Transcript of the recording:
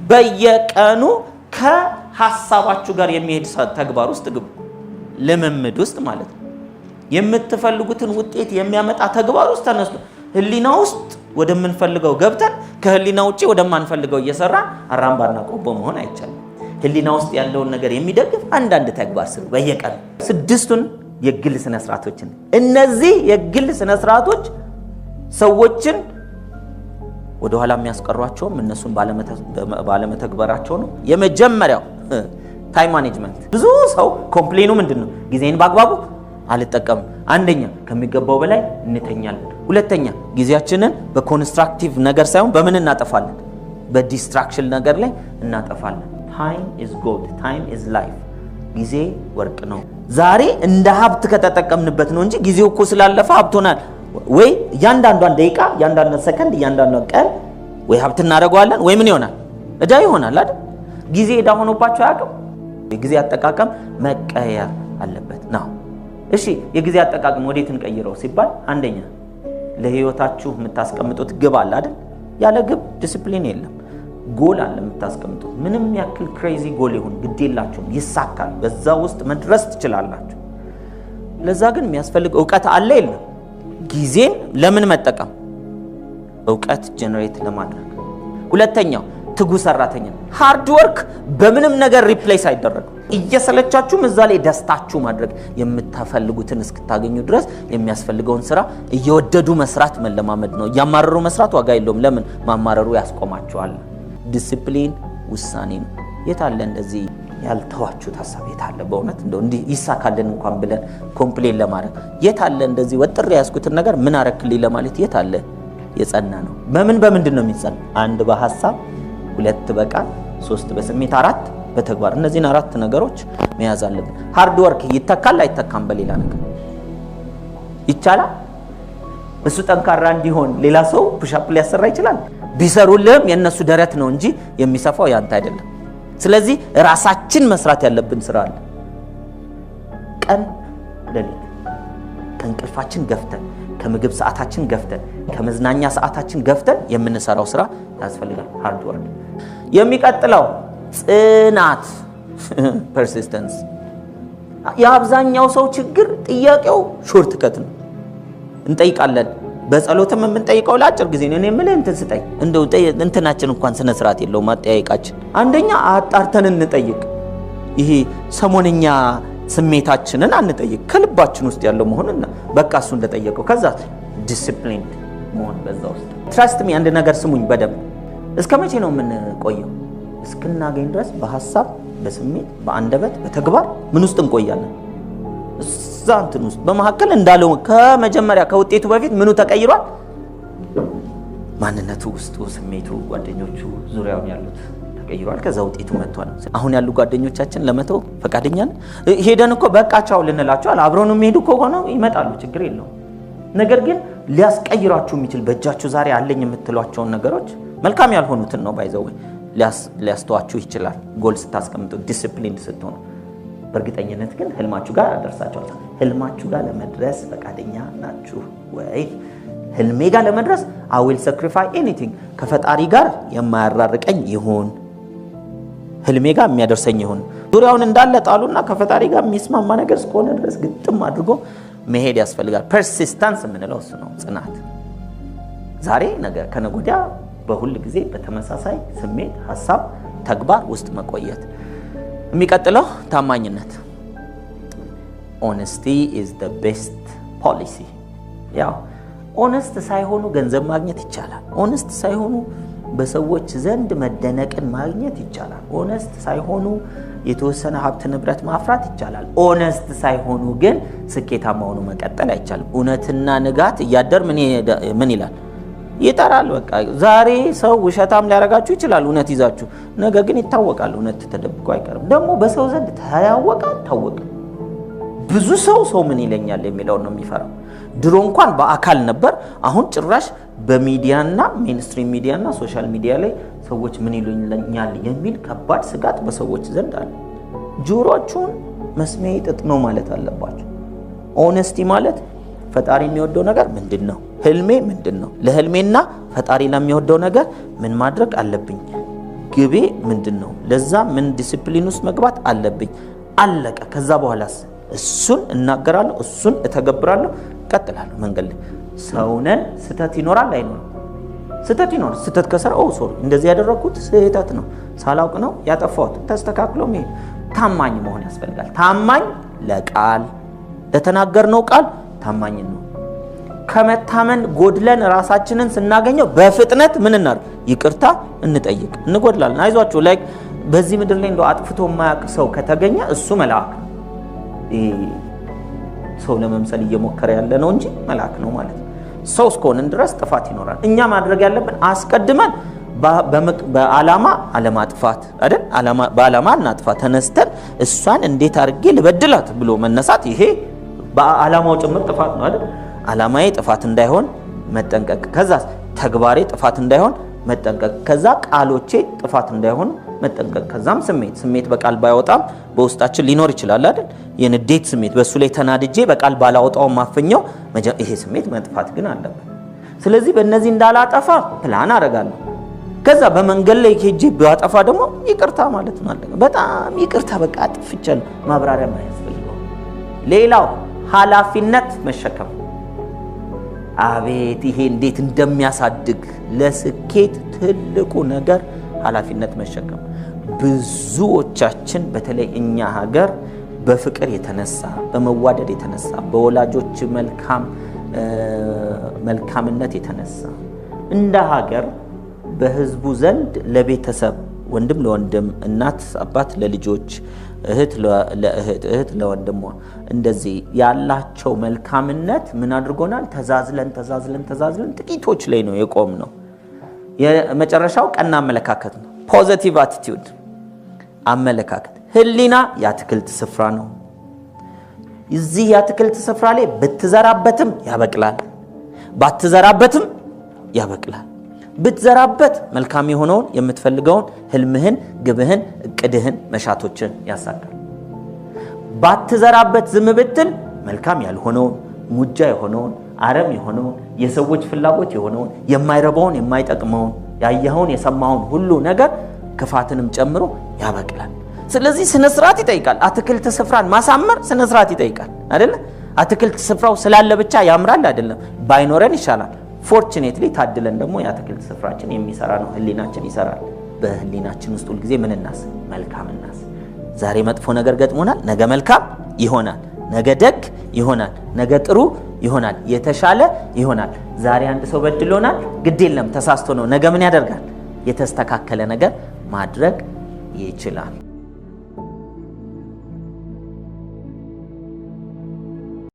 በየቀኑ ከሐሳባችሁ ጋር የሚሄድ ተግባር ውስጥ ግቡ። ልምምድ ውስጥ ማለት ነው። የምትፈልጉትን ውጤት የሚያመጣ ተግባር ውስጥ ተነስቶ ህሊና ውስጥ ወደምንፈልገው ገብተን ከህሊና ውጪ ወደማንፈልገው እየሰራን አራምባና ቆቦ መሆን አይቻልም። ህሊና ውስጥ ያለውን ነገር የሚደግፍ አንዳንድ ተግባር ስሩ በየቀኑ። 6ቱን የግል ስነ ስርዓቶችን እነዚህ የግል ስነ ስርዓቶች ሰዎችን ወደ ኋላ የሚያስቀሯቸውም እነሱን ባለመተግበራቸው ነው። የመጀመሪያው ታይም ማኔጅመንት። ብዙ ሰው ኮምፕሌኑ ምንድነው? ጊዜን በአግባቡ አልጠቀምም። አንደኛ ከሚገባው በላይ እንተኛለን። ሁለተኛ ጊዜያችንን በኮንስትራክቲቭ ነገር ሳይሆን በምን እናጠፋለን? በዲስትራክሽን ነገር ላይ እናጠፋለን። ታይም ኢዝ ጎልድ፣ ታይም ኢዝ ላይፍ። ጊዜ ወርቅ ነው። ዛሬ እንደ ሀብት ከተጠቀምንበት ነው እንጂ ጊዜው እኮ ስላለፈ ሀብቶናል ወይ እያንዳንዷን ደቂቃ፣ እያንዳንዷን ሰከንድ፣ እያንዳንዷን ቀን ወይ ሀብት እናደርገዋለን ወይ ምን ይሆናል? እዳ ይሆናል አይደል? ጊዜ እዳ ሆኖባቸው አያውቅም? የጊዜ አጠቃቀም መቀየር አለበት ነው። እሺ የጊዜ አጠቃቀም ወዴት እንቀይረው ሲባል አንደኛ ለህይወታችሁ የምታስቀምጡት ግብ አለ አይደል? ያለ ግብ ዲሲፕሊን የለም። ጎል አለ የምታስቀምጡት። ምንም ያክል ክሬዚ ጎል ይሁን ግድ የላችሁም፣ ይሳካል። በዛ ውስጥ መድረስ ትችላላችሁ። ለዛ ግን የሚያስፈልግ ዕውቀት አለ የለም? ጊዜን ለምን መጠቀም? ዕውቀት ጀነሬት ለማድረግ። ሁለተኛው ትጉ ሰራተኛ። ሃርድ ወርክ በምንም ነገር ሪፕሌስ አይደረግም። እየሰለቻችሁም እዛ ላይ ደስታችሁ ማድረግ የምታፈልጉትን እስክታገኙ ድረስ የሚያስፈልገውን ስራ እየወደዱ መስራት መለማመድ ነው። እያማረሩ መስራት ዋጋ የለውም። ለምን? ማማረሩ ያስቆማችኋል። ዲሲፕሊን ውሳኔ ነው። የታለ እንደዚህ ያልተዋችሁት ሐሳብ? የታለ በእውነት እንደው እንዲህ ይሳካልን እንኳን ብለን ኮምፕሌን ለማድረግ? የታለ እንደዚህ ወጥር ያስኩትን ነገር ምን አረክልኝ ለማለት? የታለ የጸና ነው? በምንድን ነው የሚጸና? 1 በሐሳብ፣ 2 በቃል፣ 3 በስሜት፣ 4 በተግባር። እነዚህን 4 ነገሮች መያዝ አለብን። ሃርድ ወርክ ይተካል አይተካም? በሌላ ነገር ይቻላል። እሱ ጠንካራ እንዲሆን ሌላ ሰው ፑሽአፕ ሊያሰራ ይችላል። ቢሰሩልህም የነሱ ደረት ነው እንጂ የሚሰፋው ያንተ አይደለም። ስለዚህ ራሳችን መስራት ያለብን ስራ አለ። ቀን ሌሊት ከእንቅልፋችን ገፍተን፣ ከምግብ ሰዓታችን ገፍተን፣ ከመዝናኛ ሰዓታችን ገፍተን የምንሰራው ስራ ያስፈልጋል። ሃርድ ወርክ። የሚቀጥለው ጽናት ፐርሲስተንስ። የአብዛኛው ሰው ችግር ጥያቄው ሾርት ከት ነው። እንጠይቃለን፣ በጸሎትም የምንጠይቀው ለአጭር ጊዜ ነው። እኔ የምልህ እንትን ስጠኝ፣ እንደው እንትናችን እንኳን ስነ ስርዓት የለውም ማጠያየቃችን። አንደኛ አጣርተን እንጠይቅ። ይሄ ሰሞንኛ ስሜታችንን አንጠይቅ፣ ከልባችን ውስጥ ያለው መሆንና በቃ እሱ እንደጠየቀው። ከዛ ዲሲፕሊን መሆን በዛ ውስጥ። ትረስት ሚ፣ አንድ ነገር ስሙኝ በደንብ። እስከ መቼ ነው የምንቆየው? እስክናገኝ ድረስ በሐሳብ፣ በስሜት፣ በአንደበት፣ በተግባር ምን ውስጥ እንቆያለን? እዛ እንትን ውስጥ። በመካከል እንዳለው ከመጀመሪያ ከውጤቱ በፊት ምኑ ተቀይሯል? ማንነቱ፣ ውስጡ፣ ስሜቱ፣ ጓደኞቹ፣ ዙሪያውን ያሉት ተቀይሯል። ከዛ ውጤቱ መጥቷል። አሁን ያሉ ጓደኞቻችን ለመተው ፈቃደኛ ነን? ሄደን እኮ በቃ ቻው ልንላቸው አብረውን የሚሄዱ ከሆነ ይመጣሉ፣ ችግር የለውም። ነገር ግን ሊያስቀይራችሁ የሚችል በእጃችሁ ዛሬ አለኝ የምትሏቸውን ነገሮች መልካም ያልሆኑትን ነው ባይዘው ሊያስተዋችሁ ይችላል። ጎል ስታስቀምጡ፣ ዲሲፕሊን ስትሆኑ፣ በእርግጠኝነት ግን ህልማችሁ ጋር አደርሳችኋል። ህልማችሁ ጋር ለመድረስ ፈቃደኛ ናችሁ ወይ? ህልሜ ጋር ለመድረስ I will sacrifice anything። ከፈጣሪ ጋር የማያራርቀኝ ይሁን፣ ህልሜ ጋር የሚያደርሰኝ ይሁን። ዙሪያውን እንዳለ ጣሉና ከፈጣሪ ጋር የሚስማማ ነገር እስከሆነ ድረስ ግጥም አድርጎ መሄድ ያስፈልጋል። ፐርሲስታንስ የምንለው እሱ ነው፣ ጽናት። ዛሬ ነገ ከነገ ወዲያ በሁል ጊዜ በተመሳሳይ ስሜት፣ ሐሳብ፣ ተግባር ውስጥ መቆየት። የሚቀጥለው ታማኝነት። honesty is the best policy። ያው ኦነስት ሳይሆኑ ገንዘብ ማግኘት ይቻላል። ኦነስት ሳይሆኑ በሰዎች ዘንድ መደነቅን ማግኘት ይቻላል። ኦነስት ሳይሆኑ የተወሰነ ሀብት ንብረት ማፍራት ይቻላል። ኦነስት ሳይሆኑ ግን ስኬታማ ሆኖ መቀጠል አይቻልም። እውነትና ንጋት እያደር ምን ይላል? ይጠራል። በቃ ዛሬ ሰው ውሸታም ሊያረጋችሁ ይችላል እውነት ይዛችሁ፣ ነገ ግን ይታወቃል። እውነት ተደብቆ አይቀርም። ደግሞ በሰው ዘንድ ታወቀ። ብዙ ሰው ምን ይለኛል የሚለው ነው የሚፈራው። ድሮ እንኳን በአካል ነበር፣ አሁን ጭራሽ በሚዲያና ሜንስትሪም ሚዲያና ሶሻል ሚዲያ ላይ ሰዎች ምን ይሉኛል የሚል ከባድ ስጋት በሰዎች ዘንድ አለ። ጆሮአችሁን መስሚያ ጥጥ ነው ማለት አለባችሁ። ኦነስቲ ማለት ፈጣሪ የሚወደው ነገር ምንድነው? ህልሜ ምንድነው? ለህልሜና ፈጣሪ ለሚወደው ነገር ምን ማድረግ አለብኝ? ግቤ ምንድነው? ለዛ ምን ዲሲፕሊን ውስጥ መግባት አለብኝ? አለቀ። ከዛ በኋላስ እሱን እናገራለሁ፣ እሱን እተገብራለሁ፣ እቀጥላለሁ መንገድ ላይ። ሰውነን ስተት ይኖራል አይኖርም? ስተት ይኖራል። ስተት ከሰራ ሶሪ እንደዚህ ያደረኩት ስህተት ነው፣ ሳላውቅ ነው ያጠፋሁት፣ ተስተካክሎ መሄድ። ታማኝ መሆን ያስፈልጋል። ታማኝ ለቃል ለተናገርነው ቃል ታማኝ ነው። ከመታመን ጎድለን ራሳችንን ስናገኘው በፍጥነት ምን እናድርግ? ይቅርታ እንጠይቅ። እንጎድላለን። አይዟችሁ ላይ በዚህ ምድር ላይ እንደው አጥፍቶ የማያውቅ ሰው ከተገኘ እሱ መልአክ ነው። ሰው ለመምሰል እየሞከረ ያለ ነው እንጂ መልአክ ነው ማለት ነው። ሰው እስከሆንን ድረስ ጥፋት ይኖራል። እኛ ማድረግ ያለብን አስቀድመን በዓላማ አለማጥፋት አይደል? በዓላማ እናጥፋ። ተነስተን እሷን እንዴት አድርጌ ልበድላት ብሎ መነሳት፣ ይሄ በዓላማው ጭምር ጥፋት ነው አይደል? ዓላማዬ ጥፋት እንዳይሆን መጠንቀቅ፣ ከዛ ተግባሬ ጥፋት እንዳይሆን መጠንቀቅ፣ ከዛ ቃሎቼ ጥፋት እንዳይሆን መጠንቀቅ፣ ከዛም ስሜት በቃል ባይወጣም በውስጣችን ሊኖር ይችላል አይደል? የንዴት ስሜት በሱ ላይ ተናድጄ በቃል ባላወጣው ማፈኛው ይሄ ስሜት መጥፋት ግን አለበት። ስለዚህ በእነዚህ እንዳላጠፋ ፕላን አደርጋለሁ። ከዛ በመንገድ ላይ ሄጄ ባጠፋ ደግሞ ይቅርታ ማለት ነው አለ። በጣም ይቅርታ በቃ አጥፍቻለሁ፣ ማብራሪያ ማያስፈልገው። ሌላው ኃላፊነት መሸከም። አቤት ይሄ እንዴት እንደሚያሳድግ! ለስኬት ትልቁ ነገር ኃላፊነት መሸከም። ብዙዎቻችን በተለይ እኛ ሀገር በፍቅር የተነሳ በመዋደድ የተነሳ በወላጆች መልካምነት የተነሳ እንደ ሀገር በህዝቡ ዘንድ ለቤተሰብ ወንድም ለወንድም፣ እናት አባት ለልጆች፣ እህት ለእህት ለወንድሟ እንደዚህ ያላቸው መልካምነት ምን አድርጎናል? ተዛዝለን ጥቂቶች ላይ ነው የቆምነው። የመጨረሻው ቀና አመለካከት ነው። ፖዚቲቭ አቲቲዩድ አመለካከት። ህሊና የአትክልት ስፍራ ነው። እዚህ የአትክልት ስፍራ ላይ ብትዘራበትም ያበቅላል፣ ባትዘራበትም ያበቅላል። ብትዘራበት መልካም የሆነውን የምትፈልገውን ህልምህን፣ ግብህን፣ እቅድህን፣ መሻቶችን ያሳካል። ባትዘራበት ዝም ብትል መልካም ያልሆነውን፣ ሙጃ የሆነውን፣ አረም የሆነውን፣ የሰዎች ፍላጎት የሆነውን፣ የማይረባውን፣ የማይጠቅመውን፣ ያየኸውን የሰማውን ሁሉ ነገር ክፋትንም ጨምሮ ያበቅላል። ስለዚህ ስነ ስርዓት ይጠይቃል። አትክልት ስፍራን ማሳመር ስነ ስርዓት ይጠይቃል አይደለ? አትክልት ስፍራው ስላለ ብቻ ያምራል አይደለም። ባይኖረን ይሻላል። ፎርቹኔትሊ ታድለን ደግሞ የአትክልት ስፍራችን የሚሰራ ነው። ህሊናችን ይሰራል። በህሊናችን ውስጥ ሁልጊዜ ምን እናስብ? መልካም እናስብ። ዛሬ መጥፎ ነገር ገጥሞናል፣ ነገ መልካም ይሆናል፣ ነገ ደግ ይሆናል፣ ነገ ጥሩ ይሆናል፣ የተሻለ ይሆናል። ዛሬ አንድ ሰው በድሎናል፣ ግድ የለም ተሳስቶ ነው። ነገ ምን ያደርጋል? የተስተካከለ ነገር ማድረግ ይችላል።